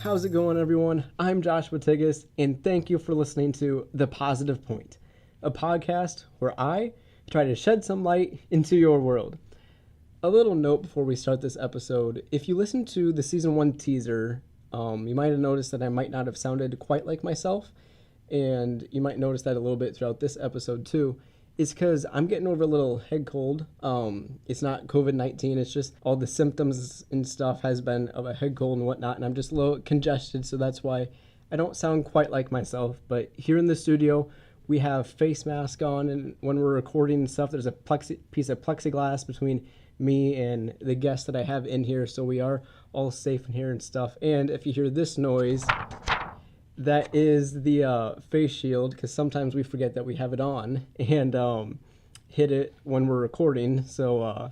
How's it going, everyone? I'm Joshua Tigas, and thank you for listening to The Positive Point, a podcast where I try to shed some light into your world. A little note before we start this episode: if you listen to the season 1 teaser, you might have noticed that I might not have sounded quite like myself, and you might notice that a little bit throughout this episode too. It's because I'm getting over a little head cold. It's not COVID-19, it's just all the symptoms and stuff has been of a head cold and whatnot, and I'm just a little congested, so that's why I don't sound quite like myself. But here in the studio, we have face mask on, and when we're recording and stuff, there's a piece of plexiglass between me and the guests that I have in here, so we are all safe in here and stuff. And if you hear this noise, that is the face shield, because sometimes we forget that we have it on and hit it when we're recording. So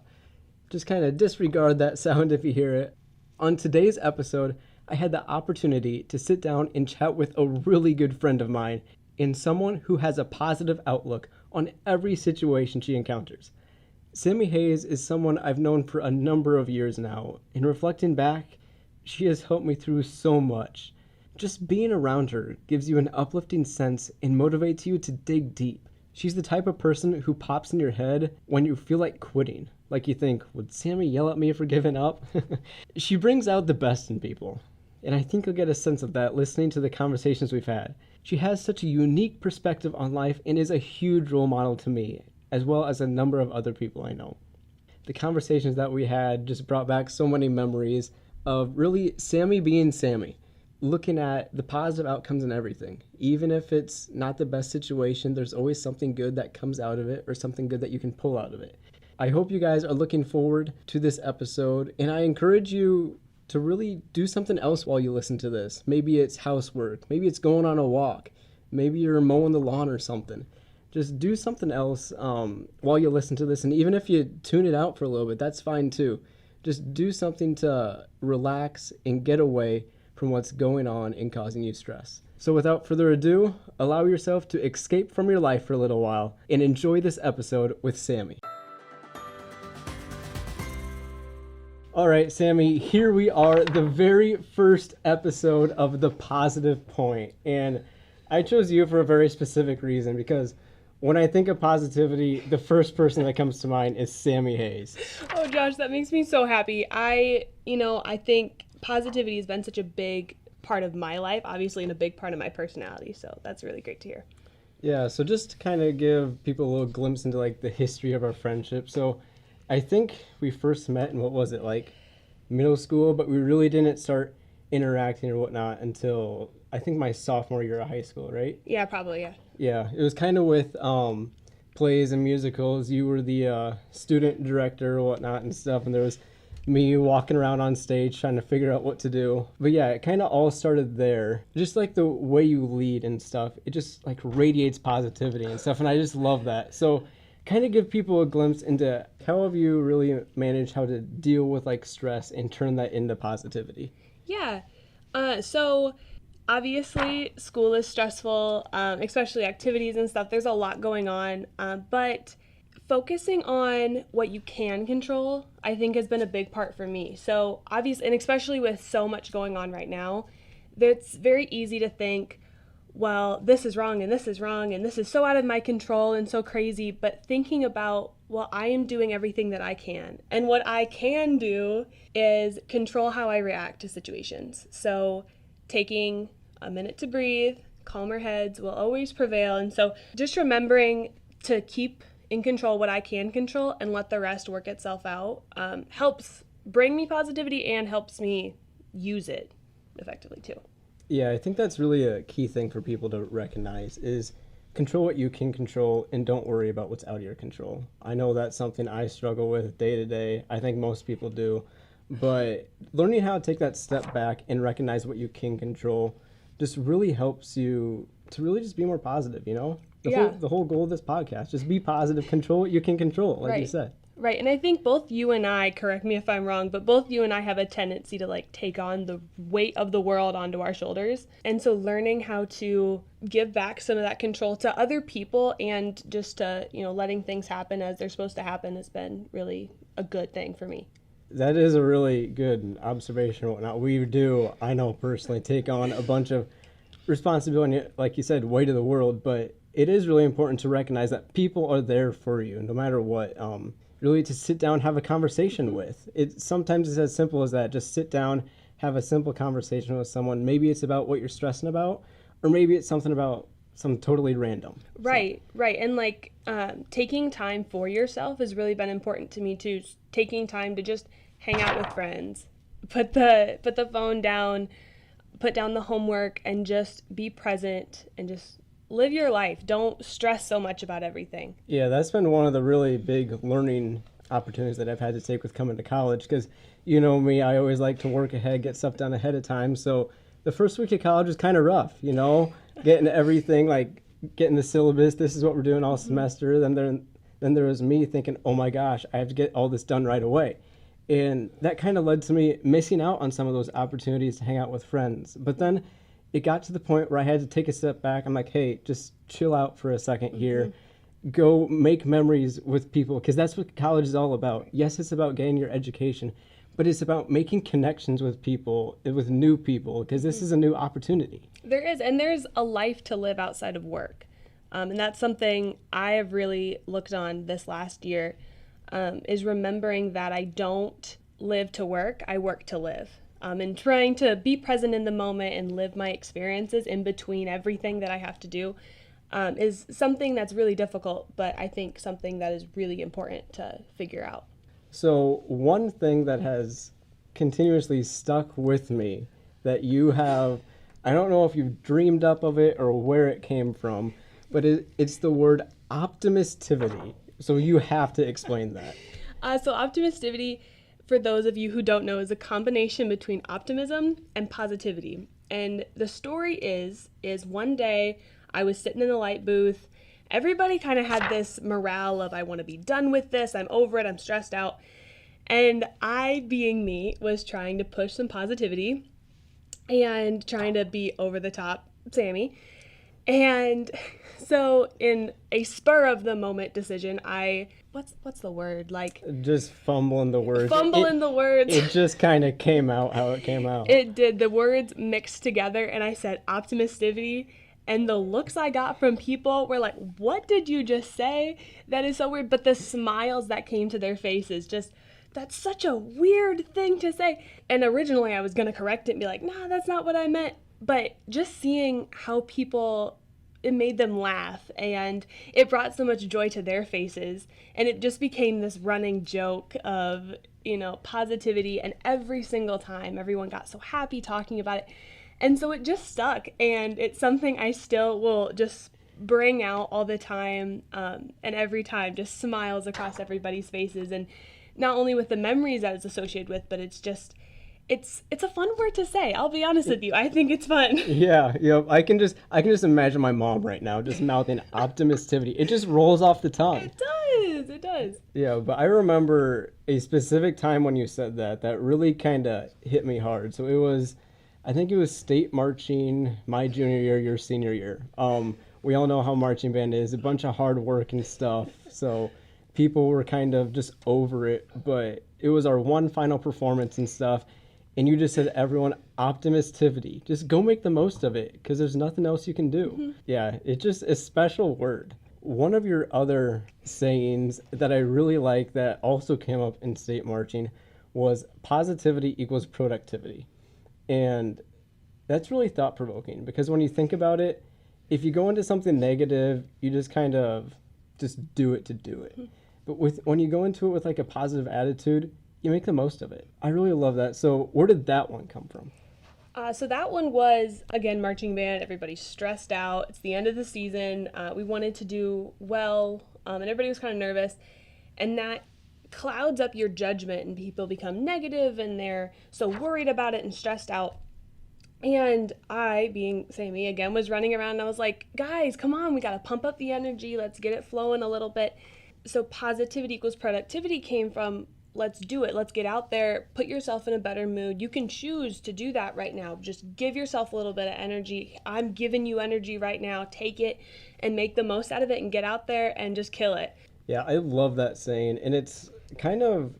just kind of disregard that sound if you hear it. On today's episode, I had the opportunity to sit down and chat with a really good friend of mine and someone who has a positive outlook on every situation she encounters. Sammy Hayes is someone I've known for a number of years now, and reflecting back, she has helped me through so much. Just being around her gives you an uplifting sense and motivates you to dig deep. She's the type of person who pops in your head when you feel like quitting. Like you think, would Sammy yell at me for giving up? She brings out the best in people, and I think you'll get a sense of that listening to the conversations we've had. She has such a unique perspective on life and is a huge role model to me, as well as a number of other people I know. The conversations that we had just brought back so many memories of really Sammy being Sammy. Looking at the positive outcomes in everything. Even if it's not the best situation, there's always something good that comes out of it or something good that you can pull out of it. I hope you guys are looking forward to this episode, and I encourage you to really do something else while you listen to this. Maybe it's housework, maybe it's going on a walk, maybe you're mowing the lawn or something. Just do something else while you listen to this, and even if you tune it out for a little bit, that's fine too. Just do something to relax and get away from what's going on and causing you stress. So without further ado, allow yourself to escape from your life for a little while and enjoy this episode with Sammy. All right, Sammy, here we are, the very first episode of The Positive Point. And I chose you for a very specific reason, because when I think of positivity, the first person that comes to mind is Sammy Hayes. Oh, Josh, that makes me so happy. I think positivity has been such a big part of my life, obviously, and a big part of my personality. So that's really great to hear. Yeah, so just to kind of give people a little glimpse into like the history of our friendship. So I think we first met in, what was it, like middle school, but we really didn't start interacting or whatnot until I think my sophomore year of high school, right? Yeah, probably, yeah. Yeah, it was kind of with plays and musicals. You were the student director or whatnot and stuff, and there was me walking around on stage trying to figure out what to do. But yeah, it kind of all started there. Just like the way you lead and stuff, it just like radiates positivity and stuff, and I just love that. So kind of give people a glimpse into how have you really managed how to deal with like stress and turn that into positivity. Yeah, so obviously school is stressful, especially activities and stuff. There's a lot going on, but focusing on what you can control, I think, has been a big part for me. So obviously, and especially with so much going on right now, it's very easy to think, well, this is wrong and this is wrong and this is so out of my control and so crazy. But thinking about, well, I am doing everything that I can. And what I can do is control how I react to situations. So taking a minute to breathe, calmer heads will always prevail. And so just remembering to keep in control what I can control and let the rest work itself out helps bring me positivity and helps me use it effectively too. Yeah, I think that's really a key thing for people to recognize is control what you can control and don't worry about what's out of your control. I know that's something I struggle with day to day. I think most people do. But learning how to take that step back and recognize what you can control just really helps you to really just be more positive, you know? The whole goal of this podcast, just be positive, control what you can control, like you said. Right, and I think both you and I, correct me if I'm wrong, but both you and I have a tendency to like take on the weight of the world onto our shoulders. And so learning how to give back some of that control to other people and just to, letting things happen as they're supposed to happen has been really a good thing for me. That is a really good observation and whatnot. We do, I know personally, take on a bunch of responsibility, like you said, weight of the world, but it is really important to recognize that people are there for you no matter what. Really to sit down, have a conversation with. Sometimes it's as simple as that. Just sit down, have a simple conversation with someone. Maybe it's about what you're stressing about, or maybe it's something about something totally random. Right, right. And like taking time for yourself has really been important to me too. Taking time to just hang out with friends, put the phone down, put down the homework, and just be present and just live your life. Don't stress so much about everything. Yeah, that's been one of the really big learning opportunities that I've had to take with coming to college because you know me, I always like to work ahead, get stuff done ahead of time. So the first week of college was kind of rough, getting everything, like getting the syllabus, this is what we're doing all semester. Then there was me thinking, oh my gosh, I have to get all this done right away. And that kind of led to me missing out on some of those opportunities to hang out with friends. But then it got to the point where I had to take a step back. I'm like, hey, just chill out for a second here. Go make memories with people because that's what college is all about. Yes, it's about getting your education, but it's about making connections with people, with new people, because this is a new opportunity. There is, and there's a life to live outside of work. And that's something I have really looked on this last year, is remembering that I don't live to work, I work to live. And trying to be present in the moment and live my experiences in between everything that I have to do is something that's really difficult, but I think something that is really important to figure out. So one thing that has continuously stuck with me that you have, I don't know if you've dreamed up of it or where it came from, but it's the word optimistivity. So you have to explain that. So optimistivity, for those of you who don't know, is a combination between optimism and positivity. And the story is one day I was sitting in the light booth. Everybody kind of had this morale of, I want to be done with this, I'm over it, I'm stressed out. And I, being me, was trying to push some positivity and trying to be over the top Sammy. And so in a spur of the moment decision, what's the word? Like just fumbling the words. The words. It just kind of came out how it came out. It did. The words mixed together and I said optimistivity. And the looks I got from people were like, what did you just say? That is so weird. But the smiles that came to their faces, just, that's such a weird thing to say. And originally I was going to correct it and be like, nah, that's not what I meant. But just seeing how people, it made them laugh and it brought so much joy to their faces. And it just became this running joke of, positivity. And every single time everyone got so happy talking about it. And so it just stuck, and it's something I still will just bring out all the time, and every time just smiles across everybody's faces, and not only with the memories that it's associated with, but it's a fun word to say. I'll be honest with you, I think it's fun. Yeah, I can just imagine my mom right now just mouthing optimistivity. It just rolls off the tongue. It does. Yeah, but I remember a specific time when you said that really kind of hit me hard. So I think it was state marching my junior year, your senior year. We all know how marching band is, a bunch of hard work and stuff. So people were kind of just over it, but it was our one final performance and stuff. And you just said, everyone, optimistivity. Just go make the most of it because there's nothing else you can do. Mm-hmm. Yeah, it's just a special word. One of your other sayings that I really like that also came up in state marching was positivity equals productivity. And that's really thought-provoking because when you think about it, if you go into something negative, you just kind of just do it to do it. But when you go into it with like a positive attitude, you make the most of it. I really love that. So where did that one come from? So that one was, again, marching band. Everybody's stressed out. It's the end of the season. We wanted to do well, and everybody was kind of nervous. And that clouds up your judgment, and people become negative, and they're so worried about it and stressed out. And I, being Sammy, again, was running around, and I was like, guys, come on, we got to pump up the energy. Let's get it flowing a little bit. So positivity equals productivity came from, let's do it. Let's get out there, put yourself in a better mood. You can choose to do that right now. Just give yourself a little bit of energy. I'm giving you energy right now. Take it and make the most out of it and get out there and just kill it. Yeah, I love that saying. And it's kind of,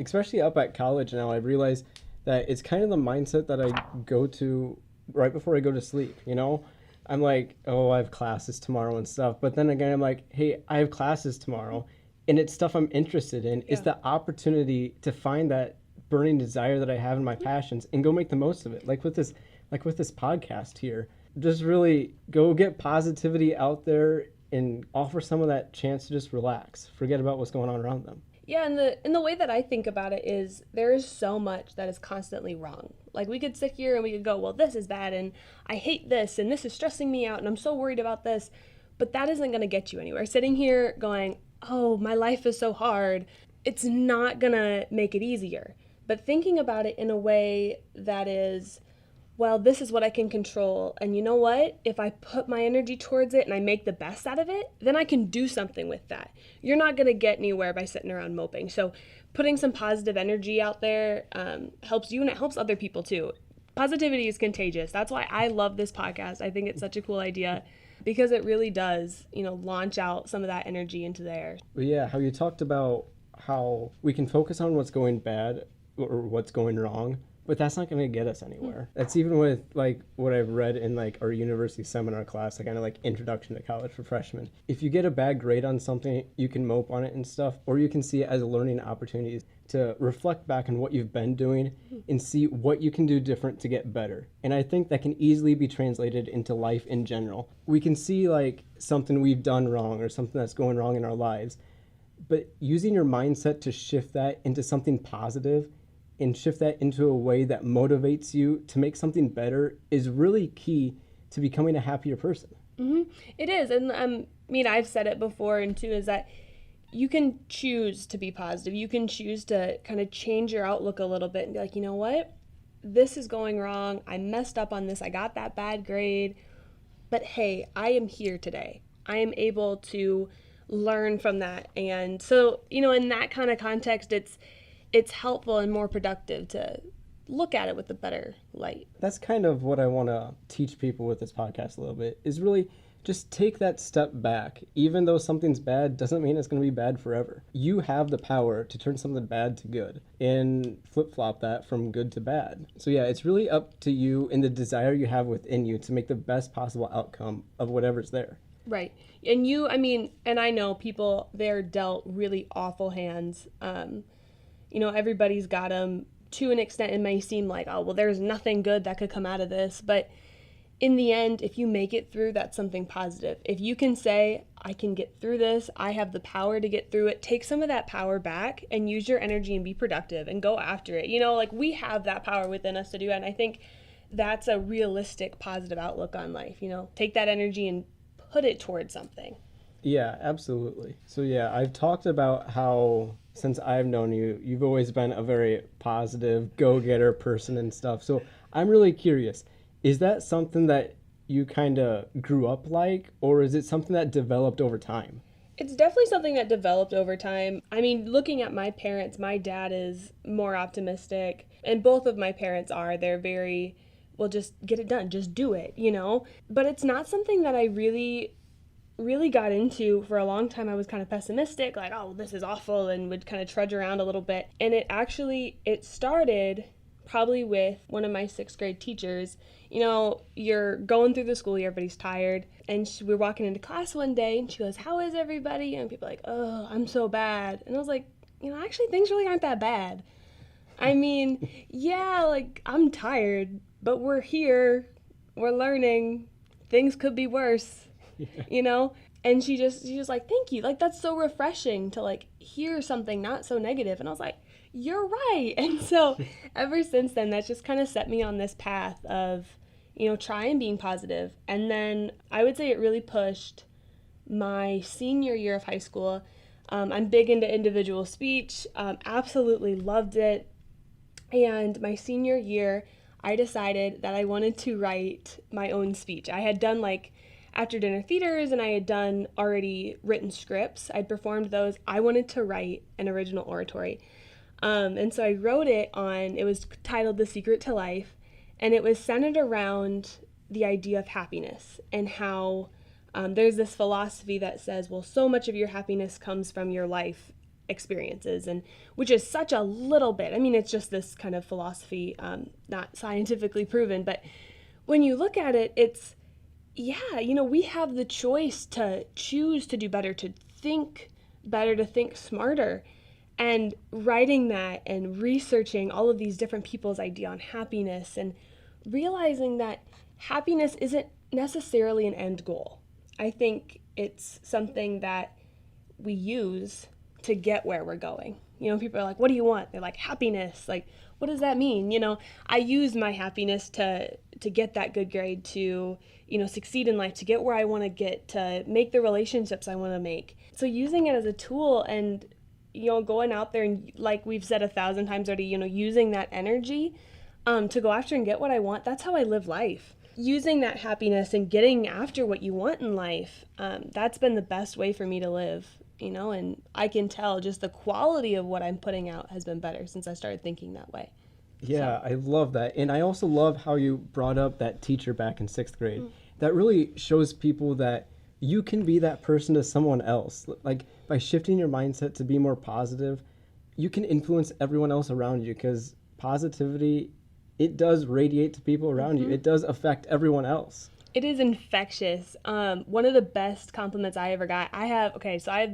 especially up at college now, I realize that it's kind of the mindset that I go to right before I go to sleep, you know? I'm like, oh, I have classes tomorrow and stuff. But then again, I'm like, hey, I have classes tomorrow and it's stuff I'm interested in. It's the opportunity to find that burning desire that I have in my passions and go make the most of it. Like with this podcast here. Just really go get positivity out there and offer some of that chance to just relax. Forget about what's going on around them. Yeah, and the way that I think about it is there is so much that is constantly wrong. Like we could sit here and we could go, well, this is bad and I hate this and this is stressing me out and I'm so worried about this. But that isn't going to get you anywhere. Sitting here going, oh, my life is so hard, it's not going to make it easier. But thinking about it in a way that is, well, this is what I can control. And you know what? If I put my energy towards it and I make the best out of it, then I can do something with that. You're not going to get anywhere by sitting around moping. So putting some positive energy out there helps you and it helps other people too. Positivity is contagious. That's why I love this podcast. I think it's such a cool idea because it really does, launch out some of that energy into the air. But yeah, how you talked about how we can focus on what's going bad or what's going wrong, but that's not going to get us anywhere. That's even with like what I've read in like our university seminar class, like kind of like introduction to college for freshmen. If you get a bad grade on something, you can mope on it and stuff, or you can see it as a learning opportunity to reflect back on what you've been doing and see what you can do different to get better. And I think that can easily be translated into life in general. We can see like something we've done wrong or something that's going wrong in our lives, but using your mindset to shift that into something positive and shift that into a way that motivates you to make something better is really key to becoming a happier person. Mm-hmm. It is. And I've said it before and too, is that you can choose to be positive. You can choose to kind of change your outlook a little bit and be like, you know what? This is going wrong. I messed up on this. I got that bad grade. But hey, I am here today. I am able to learn from that. And so, in that kind of context, it's helpful and more productive to look at it with a better light. That's kind of what I want to teach people with this podcast a little bit, is really just take that step back. Even though something's bad doesn't mean it's going to be bad forever. You have the power to turn something bad to good and flip-flop that from good to bad. So yeah, it's really up to you and the desire you have within you to make the best possible outcome of whatever's there. Right. And and I know people, they're dealt really awful hands. Everybody's got them. To an extent, it may seem like, oh, well, there's nothing good that could come out of this. But in the end, if you make it through, that's something positive. If you can say, I can get through this, I have the power to get through it, take some of that power back and use your energy and be productive and go after it. We have that power within us to do it. And I think that's a realistic, positive outlook on life. Take that energy and put it towards something. Yeah, absolutely. So yeah, I've talked about how since I've known you, you've always been a very positive, go-getter person and stuff. So I'm really curious, is that something that you kind of grew up like, or is it something that developed over time? It's definitely something that developed over time. Looking at my parents, my dad is more optimistic, and both of my parents are. They're very, well, just get it done, just do it, But it's not something that I really got into. For a long time. I was kind of pessimistic, like, oh, this is awful, and would kind of trudge around a little bit. And it started probably with one of my 6th grade teachers. You're going through the school year, everybody's tired, and we were walking into class one day, and she goes, how is everybody? And people are like, oh, I'm so bad. And I was like, actually things really aren't that bad. Yeah, like, I'm tired, but we're here, we're learning, things could be worse. And she was like, thank you, like, that's so refreshing to like hear something not so negative. And I was like, you're right. And so ever since then, that's just kind of set me on this path of trying being positive. And then I would say it really pushed my senior year of high school. I'm big into individual speech, absolutely loved it. And my senior year, I decided that I wanted to write my own speech. I had done like after dinner theaters, and I had done already written scripts. I'd performed those. I wanted to write an original oratory. And so I wrote it was titled The Secret to Life, and it was centered around the idea of happiness and how there's this philosophy that says, well, so much of your happiness comes from your life experiences, and which is such a little bit. I mean, it's just this kind of philosophy, not scientifically proven, but when you look at it, it's, yeah, we have the choice to choose to do better, to think better, to think smarter. And writing that and researching all of these different people's idea on happiness, and realizing that happiness isn't necessarily an end goal. I think it's something that we use to get where we're going. People are like, what do you want? They're like, happiness. Like, what does that mean? I use my happiness to get that good grade, to, succeed in life, to get where I want to get, to make the relationships I want to make. So using it as a tool and, going out there and, like we've said 1,000 times already, using that energy to go after and get what I want, that's how I live life. Using that happiness and getting after what you want in life, that's been the best way for me to live, and I can tell just the quality of what I'm putting out has been better since I started thinking that way. Yeah, so. I love that. And I also love how you brought up that teacher back in 6th grade. That really shows people that you can be that person to someone else. Like, by shifting your mindset to be more positive, you can influence everyone else around you, because positivity, it does radiate to people around you. It does affect everyone else. It is infectious. One of the best compliments I ever got, I have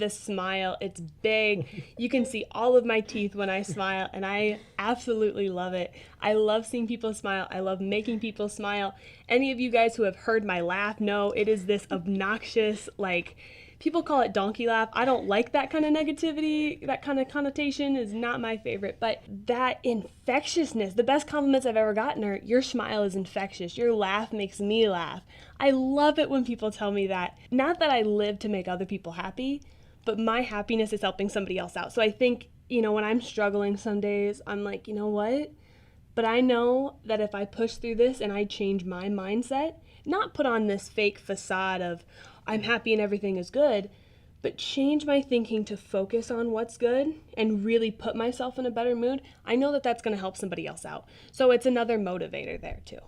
this smile. It's big. You can see all of my teeth when I smile, and I absolutely love it. I love seeing people smile. I love making people smile. Any of you guys who have heard my laugh know it is this obnoxious, like, people call it donkey laugh. I don't like that kind of negativity. That kind of connotation is not my favorite. But that infectiousness, the best compliments I've ever gotten are, your smile is infectious. Your laugh makes me laugh. I love it when people tell me that. Not that I live to make other people happy, but my happiness is helping somebody else out. So I think, when I'm struggling some days, I'm like, you know what? But I know that if I push through this and I change my mindset, not put on this fake facade of, I'm happy and everything is good, but change my thinking to focus on what's good and really put myself in a better mood, I know that that's going to help somebody else out. So it's another motivator there too.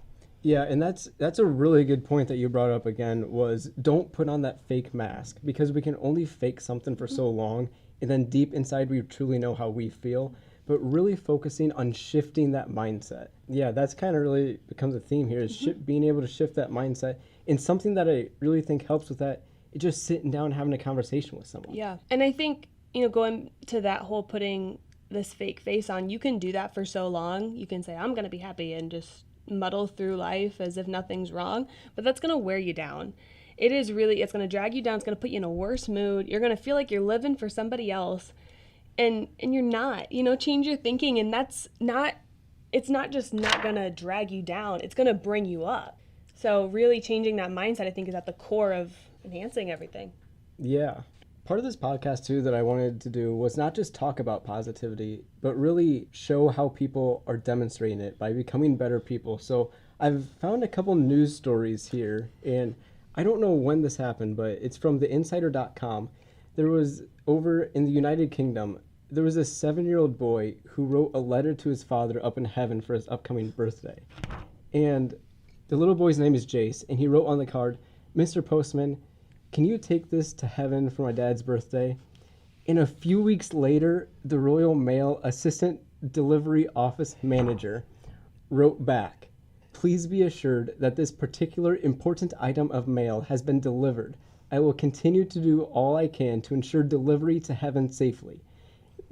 Yeah, and that's a really good point that you brought up again, was don't put on that fake mask, because we can only fake something for so long, and then deep inside we truly know how we feel. But really focusing on shifting that mindset. Yeah, that's kind of really becomes a theme here, is being able to shift that mindset. And something that I really think helps with that is just sitting down and having a conversation with someone. Yeah, and I think, going to that whole putting this fake face on, you can do that for so long. You can say, I'm going to be happy, and just muddle through life as if nothing's wrong. But that's going to wear you down. It's going to drag you down. It's going to put you in a worse mood. You're going to feel like you're living for somebody else. And you're not, change your thinking, and it's not just not gonna drag you down, it's gonna bring you up. So really changing that mindset, I think, is at the core of enhancing everything. Yeah. Part of this podcast too that I wanted to do was not just talk about positivity, but really show how people are demonstrating it by becoming better people. So I've found a couple news stories here, and I don't know when this happened, but it's from theinsider.com. There was, over in the United Kingdom, there was a 7-year-old boy who wrote a letter to his father up in heaven for his upcoming birthday. And the little boy's name is Jace, and he wrote on the card, "Mr. Postman, can you take this to heaven for my dad's birthday?" And a few weeks later, the Royal Mail Assistant Delivery Office Manager wrote back, "Please be assured that this particular important item of mail has been delivered. I will continue to do all I can to ensure delivery to heaven safely."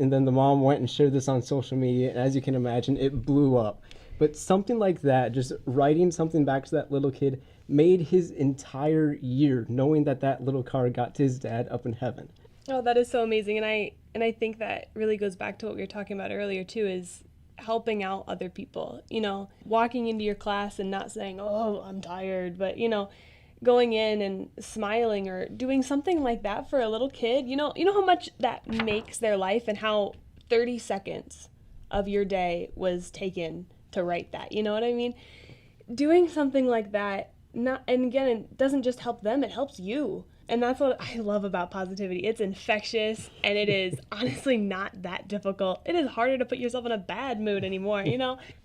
And then the mom went and shared this on social media, and as you can imagine, it blew up. But something like that, just writing something back to that little kid, made his entire year, knowing that that little card got to his dad up in heaven. Oh, that is so amazing. And I think that really goes back to what we were talking about earlier too, is helping out other people. Walking into your class and not saying, "Oh, I'm tired," but going in and smiling or doing something like that for a little kid, you know how much that makes their life, and how 30 seconds of your day was taken to write that. You know what I mean? Doing something like that, and again, it doesn't just help them, it helps you. And that's what I love about positivity. It's infectious, and it is honestly not that difficult. It is harder to put yourself in a bad mood anymore,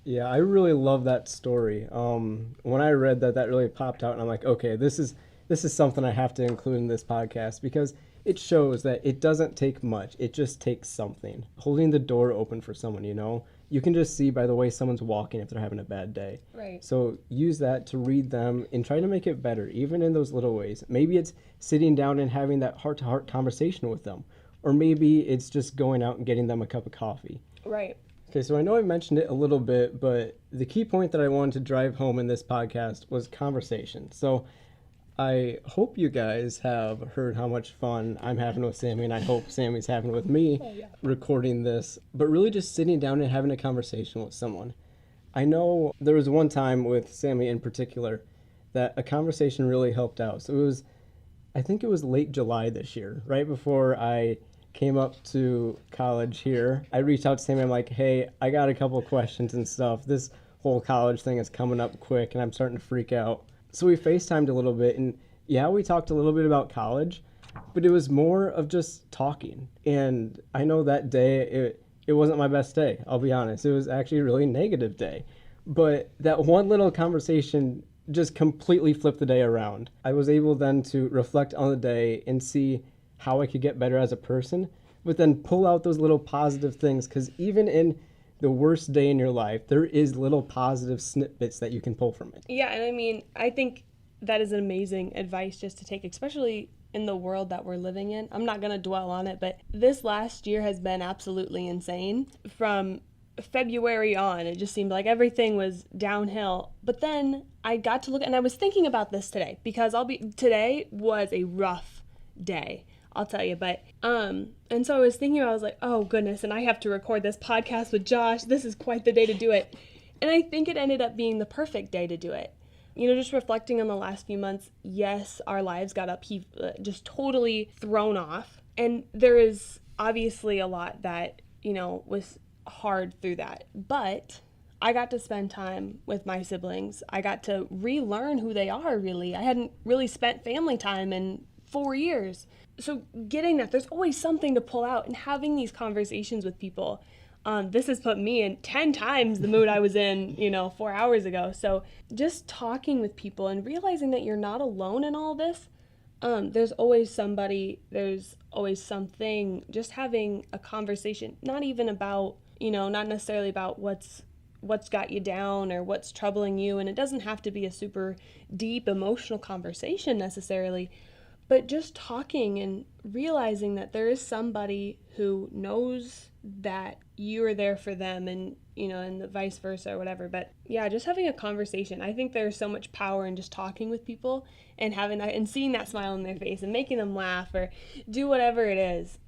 Yeah, I really love that story. When I read that really popped out, and I'm like, okay, this is something I have to include in this podcast, because it shows that it doesn't take much. It just takes something. Holding the door open for someone, you can just see by the way someone's walking if they're having a bad day. Right. So use that to read them and try to make it better, even in those little ways. Maybe it's sitting down and having that heart-to-heart conversation with them. Or maybe it's just going out and getting them a cup of coffee. Right. Okay, so I know I mentioned it a little bit, but the key point that I wanted to drive home in this podcast was conversation. So I hope you guys have heard how much fun I'm having with Sammy, and I hope Sammy's having with me recording this. But really just sitting down and having a conversation with someone. I know there was one time with Sammy in particular that a conversation really helped out. So I think it was late July this year, right before I came up to college here. I reached out to Sammy. I'm like, hey, I got a couple of questions and stuff. This whole college thing is coming up quick and I'm starting to freak out. So we FaceTimed a little bit, and yeah, we talked a little bit about college, but it was more of just talking. And I know that day, it wasn't my best day, I'll be honest. It was actually a really negative day. But that one little conversation just completely flipped the day around. I was able then to reflect on the day and see how I could get better as a person, but then pull out those little positive things, because even in the worst day in your life, there is little positive snippets that you can pull from it. Yeah, and I mean, I think that is an amazing advice just to take, especially in the world that we're living in. I'm not going to dwell on it, but this last year has been absolutely insane. From February on, it just seemed like everything was downhill. But then I got to look, and I was thinking about this today, because today was a rough day, I'll tell you. But and so I was thinking, I was like, oh goodness, and I have to record this podcast with Josh. This is quite the day to do it. And I think it ended up being the perfect day to do it. Just reflecting on the last few months, yes, our lives got just totally thrown off. And there is obviously a lot that, was hard through that. But I got to spend time with my siblings. I got to relearn who they are, really. I hadn't really spent family time in 4 years. So getting that, there's always something to pull out, and having these conversations with people. This has put me in 10 times the mood I was in, 4 hours ago. So just talking with people and realizing that you're not alone in all this. There's always somebody, there's always something, just having a conversation, not even about, not necessarily about what's got you down or what's troubling you. And it doesn't have to be a super deep emotional conversation necessarily, but just talking and realizing that there is somebody who knows that you are there for them, and and the vice versa or whatever. But yeah, just having a conversation. I think there's so much power in just talking with people and having that and seeing that smile on their face and making them laugh or do whatever it is.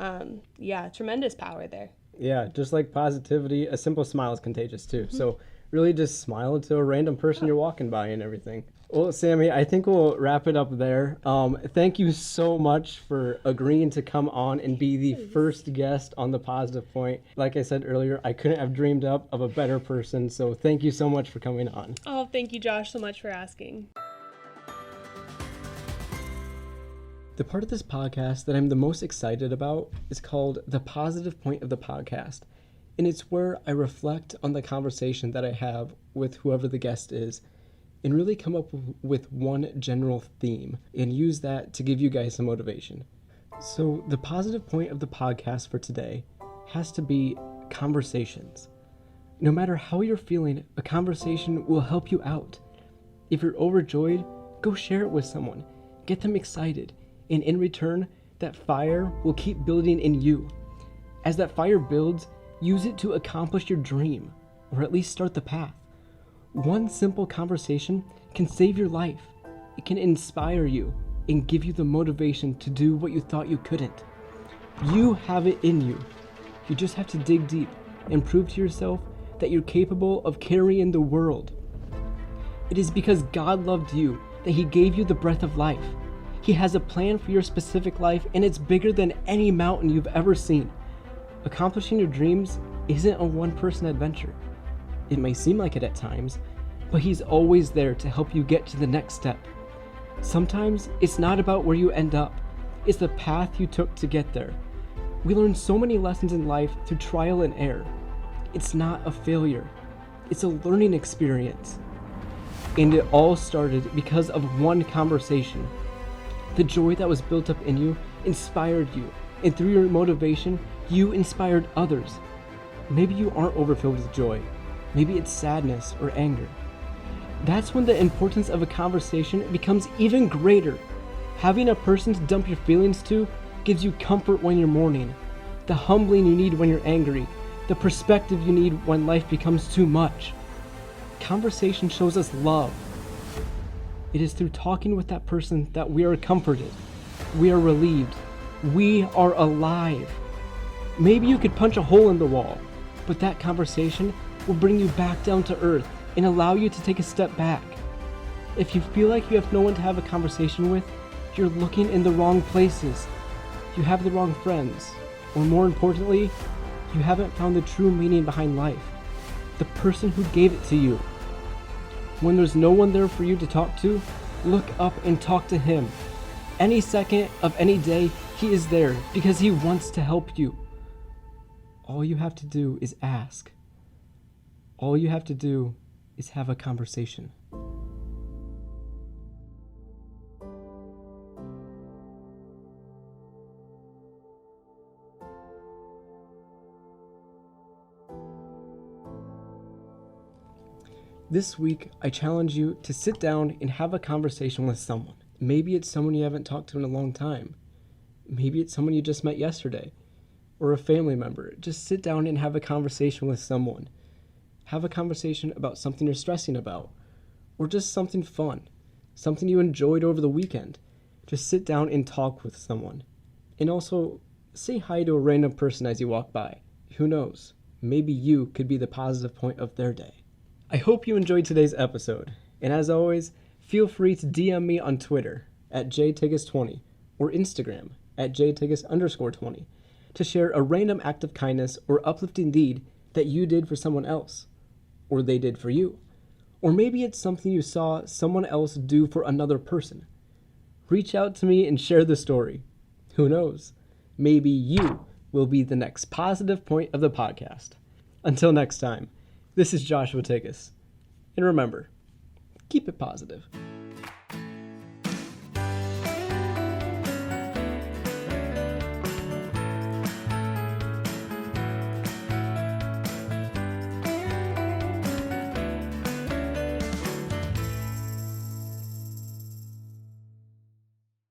Tremendous power there. Yeah, just like positivity, a simple smile is contagious too. So really just smile to a random person you're walking by and everything. Well, Sammy, I think we'll wrap it up there. Thank you so much for agreeing to come on and be the first guest on The Positive Point. Like I said earlier, I couldn't have dreamed up of a better person, so thank you so much for coming on. Oh, thank you, Josh, so much for asking. The part of this podcast that I'm the most excited about is called The Positive Point of the Podcast. And it's where I reflect on the conversation that I have with whoever the guest is and really come up with one general theme and use that to give you guys some motivation. So the positive point of the podcast for today has to be conversations. No matter how you're feeling, a conversation will help you out. If you're overjoyed, go share it with someone. Get them excited. And in return, that fire will keep building in you. As that fire builds, use it to accomplish your dream, or at least start the path. One simple conversation can save your life. It can inspire you and give you the motivation to do what you thought you couldn't. You have it in you. You just have to dig deep and prove to yourself that you're capable of carrying the world. It is because God loved you that He gave you the breath of life. He has a plan for your specific life, and it's bigger than any mountain you've ever seen. Accomplishing your dreams isn't a one-person adventure. It may seem like it at times, but He's always there to help you get to the next step. Sometimes it's not about where you end up, it's the path you took to get there. We learn so many lessons in life through trial and error. It's not a failure, it's a learning experience. And it all started because of one conversation. The joy that was built up in you inspired you, and through your motivation, you inspired others. Maybe you aren't overfilled with joy. Maybe it's sadness or anger. That's when the importance of a conversation becomes even greater. Having a person to dump your feelings to gives you comfort when you're mourning, the humbling you need when you're angry, the perspective you need when life becomes too much. Conversation shows us love. It is through talking with that person that we are comforted, we are relieved, we are alive. Maybe you could punch a hole in the wall, but that conversation will bring you back down to earth and allow you to take a step back. If you feel like you have no one to have a conversation with, you're looking in the wrong places. You have the wrong friends, or more importantly, you haven't found the true meaning behind life, the person who gave it to you. When there's no one there for you to talk to, look up and talk to him. Any second of any day, he is there because he wants to help you. All you have to do is ask. All you have to do is have a conversation. This week, I challenge you to sit down and have a conversation with someone. Maybe it's someone you haven't talked to in a long time. Maybe it's someone you just met yesterday, or a family member. Just sit down and have a conversation with someone. Have a conversation about something you're stressing about, or just something fun, something you enjoyed over the weekend. Just sit down and talk with someone. And also, say hi to a random person as you walk by. Who knows? Maybe you could be the positive point of their day. I hope you enjoyed today's episode, and as always, feel free to DM me on Twitter at jtigus20 or Instagram at jtigus_20 to share a random act of kindness or uplifting deed that you did for someone else, or they did for you. Or maybe it's something you saw someone else do for another person. Reach out to me and share the story. Who knows? Maybe you will be the next positive point of the podcast. Until next time. This is Joshua Tigas. And remember, keep it positive.